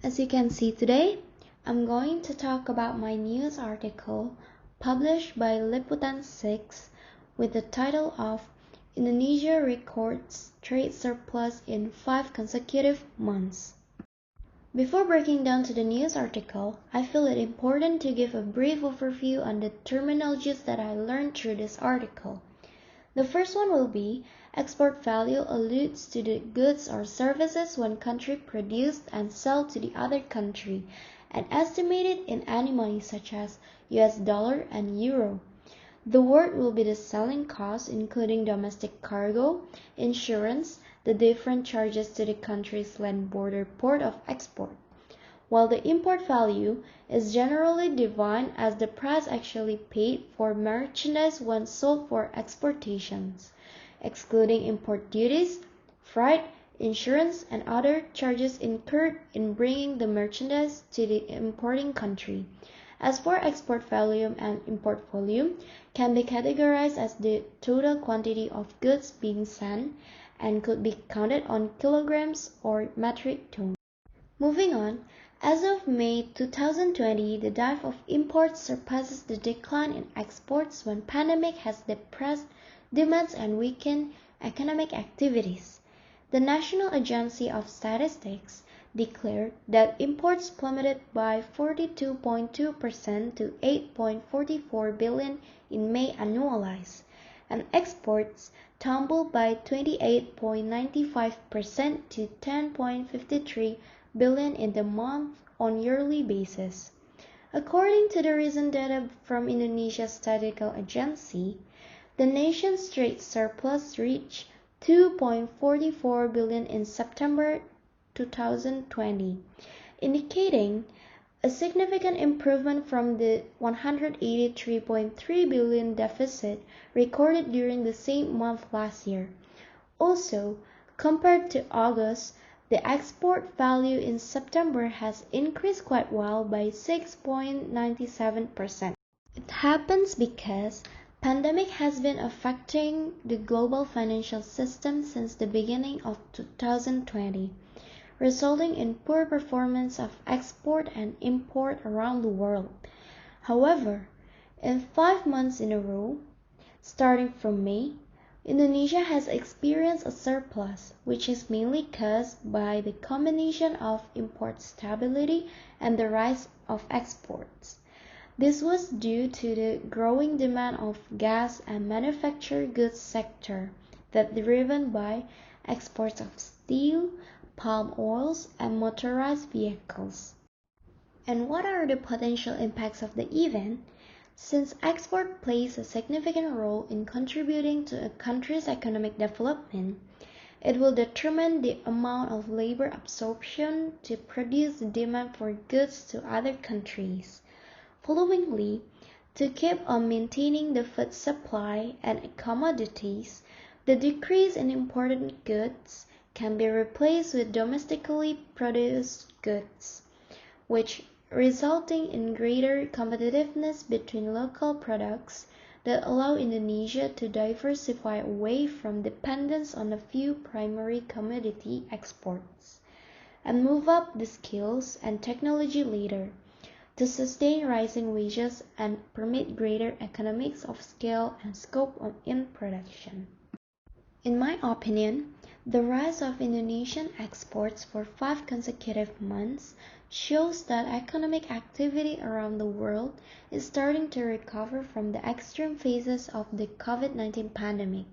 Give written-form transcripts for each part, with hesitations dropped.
As you can see today, I'm going to talk about my news article published by Liputan 6 with the title of Indonesia Records Trade Surplus in 5 Consecutive Months. Before breaking down to the news article, I feel it important to give a brief overview on the terminologies that I learned through this article. The first one will be export value alludes to the goods or services one country produced and sell to the other country and estimated in any money such as US dollar and euro. The word will be the selling cost including domestic cargo, insurance, the different charges to the country's land border port of export, while the import value is generally defined as the price actually paid for merchandise when sold for exportations, excluding import duties, freight, insurance, and other charges incurred in bringing the merchandise to the importing country. As for export volume and import volume, can be categorized as the total quantity of goods being sent and could be counted on kilograms or metric tons. Moving on, as of May 2020, the dive of imports surpasses the decline in exports when pandemic has depressed demands and weakened economic activities. The National Agency of Statistics declared that imports plummeted by 42.2% to 8.44 billion in May annualized, and exports tumbled by 28.95% to 10.53 billion in the month on yearly basis. According to the recent data from Indonesia's Statistical Agency, the nation's trade surplus reached 2.44 billion in September 2020, indicating a significant improvement from the 183.3 billion deficit recorded during the same month last year. Also, compared to August, the export value in September has increased quite well by 6.97%. It happens because pandemic has been affecting the global financial system since the beginning of 2020, resulting in poor performance of export and import around the world. However, in 5 months in a row, starting from May, Indonesia has experienced a surplus, which is mainly caused by the combination of import stability and the rise of exports. This was due to the growing demand of gas and manufactured goods sector that driven by exports of steel, palm oils, and motorized vehicles. And what are the potential impacts of the event? Since export plays a significant role in contributing to a country's economic development, it will determine the amount of labor absorption to produce the demand for goods to other countries. Followingly, to keep on maintaining the food supply and commodities, the decrease in imported goods can be replaced with domestically produced goods, which resulting in greater competitiveness between local products that allow Indonesia to diversify away from dependence on a few primary commodity exports, and move up the skills and technology ladder to sustain rising wages and permit greater economies of scale and scope in production. In my opinion, the rise of Indonesian exports for 5 consecutive months shows that economic activity around the world is starting to recover from the extreme phases of the COVID-19 pandemic.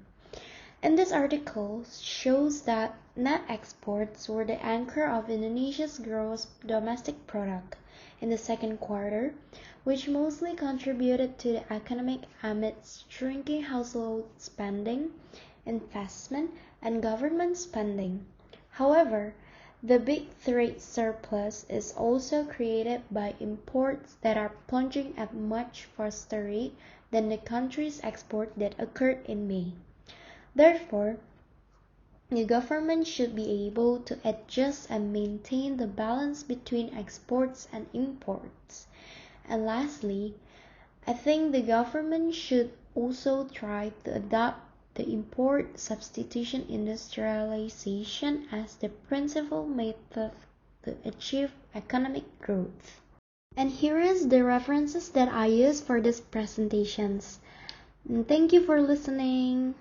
And this article shows that net exports were the anchor of Indonesia's gross domestic product in the second quarter, which mostly contributed to the economic amidst shrinking household spending, investment, and government spending. However, the big trade surplus is also created by imports that are plunging at much faster rate than the country's export that occurred in May. Therefore, the government should be able to adjust and maintain the balance between exports and imports. And lastly, I think the government should also try to adopt the import substitution industrialization as the principal method to achieve economic growth. And here is the references that I use for these presentations. And thank you for listening.